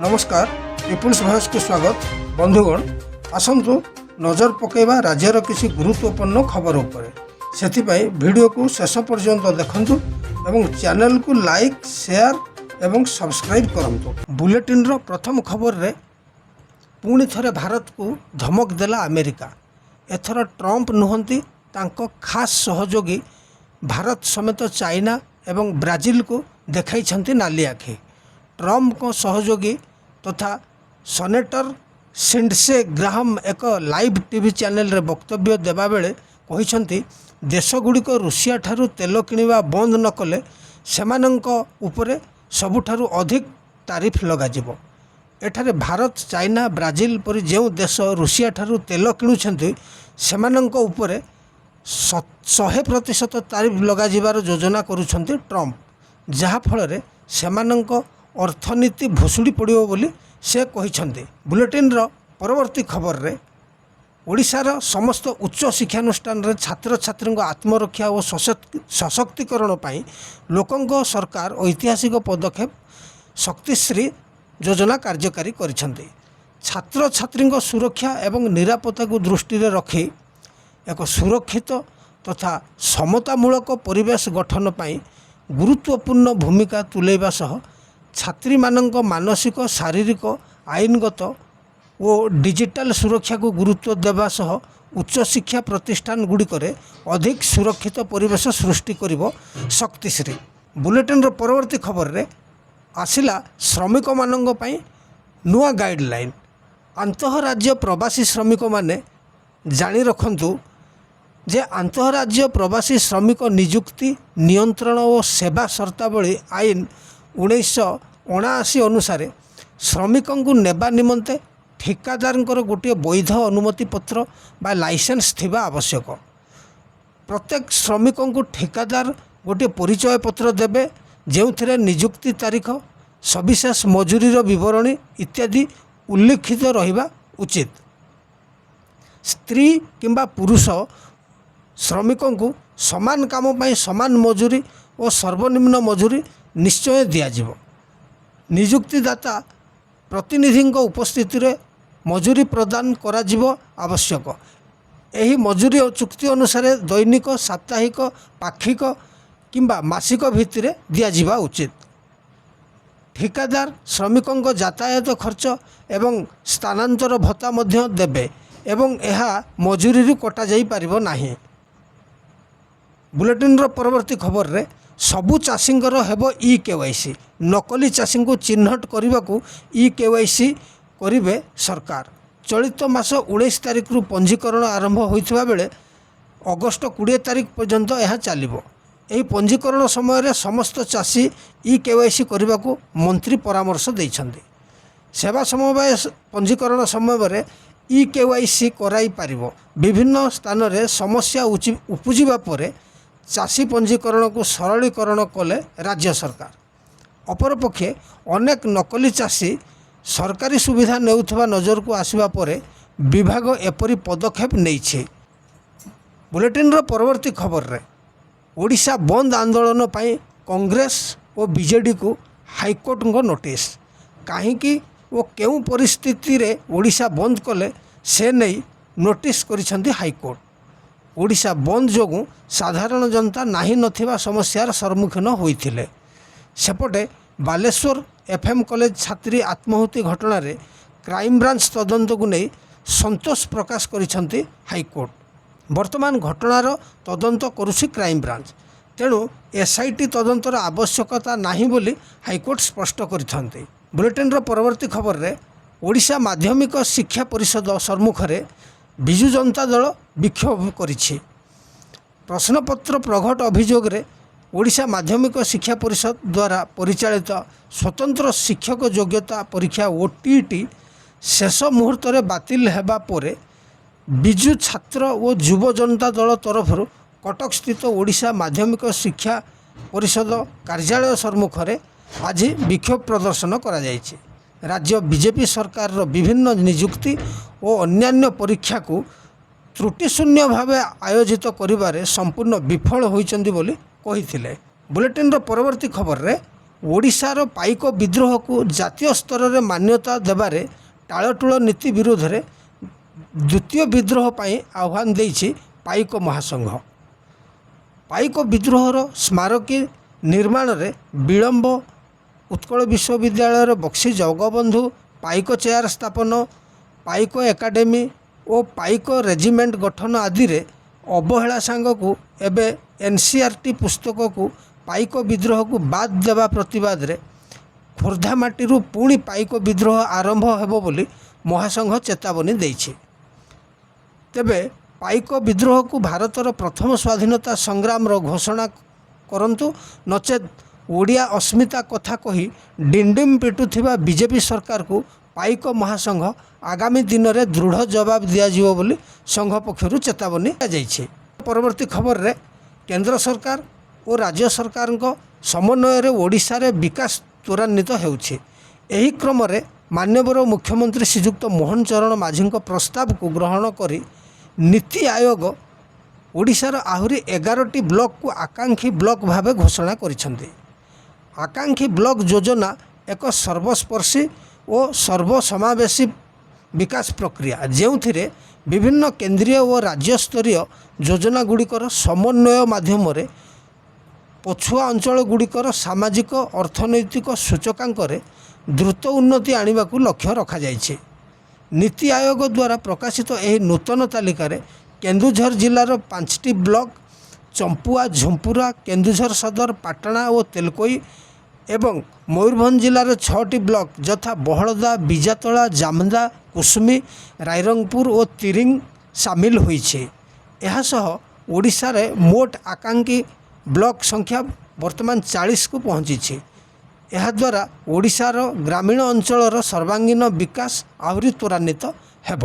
नमस्कार people's voice को स्वागत बंधुगण आसतु नजर पकेबा राज्यर किसी गुरुत्वपूर्ण खबर उपरे सेथिपाई वीडियो को शेष पर्यंत देखंतु एवं चैनल को लाइक शेयर एवं सब्सक्राइब करंतु। बुलेटिन रो प्रथम खबर रे पुणी थरे भारत को धमक देला अमेरिका। एथर ट्रंप नुहंती तांको खास सहयोगी भारत समेत चाइना एवं ब्राजिल को देखाई छंती नाली आखि। ट्रंप को सहयोगी तथा सेनेटर सिंडसे ग्राहम एक लाइव टीवी चैनल रे वक्तव्य देबा बेले कहिसंती देशगुड़िक रुषिया ठारू तेल किनिबा बंद न कले सेमानंक उपरे सबुठारू अधिक तारिफ लगाजिबो। एठारे भारत चाइना ब्राजिल परि जो देश रुषिया ठारू तेल किणुछंती सेमानंक उपरे 100% तारिफ लगाजिबार योजना करुछंती ट्रंप, जहा फଳରେ सेमानंक अर्थनीति भुसुड़ी पड़ो बोली से कहिछंती। बुलेटिन रो परवर्ती खबर रे ओडिशार समस्त उच्च शिक्षानुष्ठान रे छात्र छात्री आत्मरक्षा और सशक्तिकरण पाई लोकंक सरकार ऐतिहासिक पदक्षेप शक्तिश्री योजना कार्यकारी करिछंती। छात्र छात्री सुरक्षा एवं निरापत्ता को दृष्टि रे रखी एक सुरक्षित तथा समतामूलक परिवेश गठन पाई गुरुत्वपूर्ण भूमिका तुलेबा सह छात्री मानक मानसिक शारीरिक आईनगत और डिजिटल सुरक्षा को गुरुत्व देवा सह उच्च शिक्षा प्रतिष्ठान गुड़िकरे अधिक सुरक्षित परिवेश सृष्टि करिबो शक्तिश्री। बुलेटिन रो परवर्ती खबर रे आसिला श्रमिक मानक पई नुआ गाइडलाइन। आंतरराज्य प्रवासी श्रमिक माने जानी रखंतु जे आंतरराज्य प्रवासी श्रमिक नियुक्ति नियंत्रण और सेवा शर्तावली आईन 1979 अनुसार श्रमिकों को नेबा निमंते ठिकादार गोटे वैध अनुमति पत्र बा लाइसेंस थिबा आवश्यक। प्रत्येक श्रमिकों को ठिकादार गोटे परिचय पत्र देबे जो नियुक्ति तारीख सविशेष मजूरी विवरणी इत्यादि उल्लिखित रहिबा उचित। स्त्री किंबा पुरुष श्रमिकों को समान काम पाई समान मजूरी और सर्वनिम्न मजूरी निश्चय दियाजिबो। नियुक्तिदाता प्रतिनिधि उपस्थिति रे मजूरी प्रदान कराजिबो आवश्यक। एही मजूरी चुक्ति अनुसार दैनिक साप्ताहिक पाक्षिक किंबा मासिक भित्तिरे दियाजिबा उचित। ठिकादार श्रमिकों यातायात खर्च एवं स्थानांतर भत्ता मध्य देबे एवं एहा मजूरी रू कटा जाई परिबो नाही। बुलेटिन रो परवर्ती खबर रे सबु चाषींकर हेबो ई केवाईसी। नकली चाषी को चिन्हट करने को ई केवाईसी करिवे सरकार। चलित मास 19 तारिख रु पंजीकरण आरंभ होइथिबा बेले अगस्त 20 तारिख पर्यंत यह चलिबो। एही पंजीकरण समय रे समस्त चाषी ई केवाईसी करने को मंत्री परामर्श दैछन्ति। सेवा समवाय पंजीकरण समय रे ई केवाईसी कराई पारिबो। विभिन्न स्थान रे समस्या उपजिबा परे चाषी पंजीकरण को सरलीकरण कले राज्य सरकार। अपरपक्षे अनेक नकली चाषी सरकारी सुविधा नेउथबा नजर को आसिबा परे विभाग एपरी पदक्षेप नेइछे। बुलेटिन रो परवर्ती खबर रे ओडिशा बंद आंदोलन पाई कांग्रेस और बीजेडी को हाईकोर्ट को नोटिस। काहींकि वो केउ परिस्थिति रे ओडिशा बंद कले से नहीं नोटिस करिसंती हाईकोर्ट। ओडिशा बंद जोगु साधारण जनता नाही नथिबा समस्यार सम्मुखीन होइथिले। सेपटे बालेश्वर एफएम कॉलेज छात्री आत्महत्या घटना रे क्राइम ब्रांच तदंत को नहीं संतोष प्रकाश करिसंती हाईकोर्ट। वर्तमान घटनार तदंत करुछि क्राइम ब्रांच, तेणु एसआईटी तदंतर आवश्यकता नाही बोली हाईकोर्ट स्पष्ट करिथंती। बुलेटिन रो परवर्ती खबर रे ओडिशा माध्यमिक शिक्षा परिषद सम्मुख रे विजु जनता दल विक्षोभ करिछि। प्रश्नपत्र प्रघट अभियोग रे ओडिशा माध्यमिक शिक्षा परिषद द्वारा परिचालित स्वतंत्र शिक्षक योग्यता परीक्षा ओटीईटी शेष मुहूर्त रे बातिल हेबा परे विजु छात्र और युव जनता दल तरफ कटक स्थित ओडिशा माध्यमिक शिक्षा परिषद कार्यालय सम्मुख रे आज विक्षोभ प्रदर्शन करा जायछि। राज्य बीजेपी सरकार विभिन्न नियुक्ति और अन्यान्य परीक्षा को त्रुटिशून्य भाव आयोजित करिबारे संपूर्ण विफल होइचंदी बोली कहिथिले। बुलेटिन रो परवर्ती खबर रे ଓଡ଼ିଶାର ପାଇକ ବିଦ୍ରୋହକୁ ଜାତୀୟ ସ୍ତରରେ ମାନ୍ୟତା ଦେବାରେ ଟାଳଟୁଳ ନୀତି ବିରୋଧରେ ଦ୍ୱିତୀୟ ବିଦ୍ରୋହ ପାଇଁ ଆହ୍ୱାନ ଦେଇଛି ପାଇକ ମହାସଂଘ। ପାଇକ ବିଦ୍ରୋହର ସ୍ମାରକୀ ନିର୍ମାଣରେ ବିଳମ୍ବ, ଉତ୍କଳ ବିଶ୍ୱବିଦ୍ୟାଳୟର ବକ୍ସି ଜଗବନ୍ଧୁ ପାଇକ ଚେୟାର ସ୍ଥାପନ, ପାଇକ ଏକାଡେମୀ ଓ ପାଇକ ରେଜିମେଣ୍ଟ ଗଠନ ଆଦିରେ ଅବହେଳା ସାଙ୍ଗକୁ ଏବେ NCERT ପୁସ୍ତକକୁ ପାଇକ ବିଦ୍ରୋହକୁ ବାଦ୍ ଦେବା ପ୍ରତିବାଦରେ ଖୋର୍ଦ୍ଧା ମାଟିରୁ ପୁଣି ପାଇକ ବିଦ୍ରୋହ ଆରମ୍ଭ ହେବ ବୋଲି ମହାସଂଘ ଚେତାବନୀ ଦେଇଛି। ତେବେ ପାଇକ ବିଦ୍ରୋହକୁ ଭାରତର ପ୍ରଥମ ସ୍ୱାଧୀନତା ସଂଗ୍ରାମର ଘୋଷଣା କରନ୍ତୁ, ନଚେତ୍ ଓଡ଼ିଆ ଅସ୍ମିତା କଥା କହି ଡିଣ୍ଡିମ ପିଟୁଥିବା ବିଜେପି ସରକାରକୁ ପାଇକ ମହାସଂଘ ଆଗାମୀ ଦିନରେ ଦୃଢ଼ ଜବାବ ଦିଆଯିବ ବୋଲି ସଂଘ ପକ୍ଷରୁ ଚେତାବନୀ ଦିଆଯାଇଛି। ପରବର୍ତ୍ତୀ ଖବରରେ କେନ୍ଦ୍ର ସରକାର ଓ ରାଜ୍ୟ ସରକାରଙ୍କ ସମନ୍ୱୟରେ ଓଡ଼ିଶାରେ ବିକାଶ ତ୍ୱରାନ୍ୱିତ ହେଉଛି। ଏହି କ୍ରମରେ ମାନ୍ୟବର ମୁଖ୍ୟମନ୍ତ୍ରୀ ଶ୍ରୀଯୁକ୍ତ ମୋହନ ଚରଣ ମାଝୀଙ୍କ ପ୍ରସ୍ତାବକୁ ଗ୍ରହଣ କରି ନୀତି ଆୟୋଗ ଓଡ଼ିଶାର ଆହୁରି 11ଟି ବ୍ଲକକୁ ଆକାଂକ୍ଷୀ ବ୍ଲକ ଭାବେ ଘୋଷଣା କରିଛନ୍ତି। ଆକାଂକ୍ଷୀ ବ୍ଲକ ଯୋଜନା ଏକ ସର୍ବସ୍ପର୍ଶୀ ଓ ସର୍ବସମାବେଶୀ ବିକାଶ ପ୍ରକ୍ରିୟା, ଯେଉଁଥିରେ ବିଭିନ୍ନ କେନ୍ଦ୍ରୀୟ ଓ ରାଜ୍ୟସ୍ତରୀୟ ଯୋଜନାଗୁଡ଼ିକର ସମନ୍ୱୟ ମାଧ୍ୟମରେ ପଛୁଆ ଅଞ୍ଚଳଗୁଡ଼ିକର ସାମାଜିକ ଅର୍ଥନୈତିକ ସୂଚକାଙ୍କରେ ଦ୍ରୁତ ଉନ୍ନତି ଆଣିବାକୁ ଲକ୍ଷ୍ୟ ରଖାଯାଇଛି। ନୀତି ଆୟୋଗ ଦ୍ୱାରା ପ୍ରକାଶିତ ଏହି ନୂତନ ତାଲିକାରେ କେନ୍ଦୁଝର ଜିଲ୍ଲାର 5ଟି ବ୍ଲକ, ଚମ୍ପୁଆ, ଝୁମ୍ପୁରା, କେନ୍ଦୁଝର ସଦର, ପାଟଣା ଓ ତେଲକୋଇ ଏବଂ ମୟୂରଭଞ୍ଜ ଜିଲ୍ଲାର 6ଟି ବ୍ଲକ ଯଥା ବହଳଦା, ବିଜାତଳା, ଜାମଦା, କୁସୁମୀ, ରାଇରଙ୍ଗପୁର ଓ ତିରିଙ୍ଗ ସାମିଲ ହୋଇଛି। ଏହାସହ ଓଡ଼ିଶାରେ ମୋଟ ଆକାଂକ୍ଷୀ ବ୍ଲକ ସଂଖ୍ୟା ବର୍ତ୍ତମାନ 40କୁ ପହଞ୍ଚିଛି। ଏହାଦ୍ୱାରା ଓଡ଼ିଶାର ଗ୍ରାମୀଣ ଅଞ୍ଚଳର ସର୍ବାଙ୍ଗୀନ ବିକାଶ ଆହୁରି ତ୍ୱରାନ୍ୱିତ ହେବ।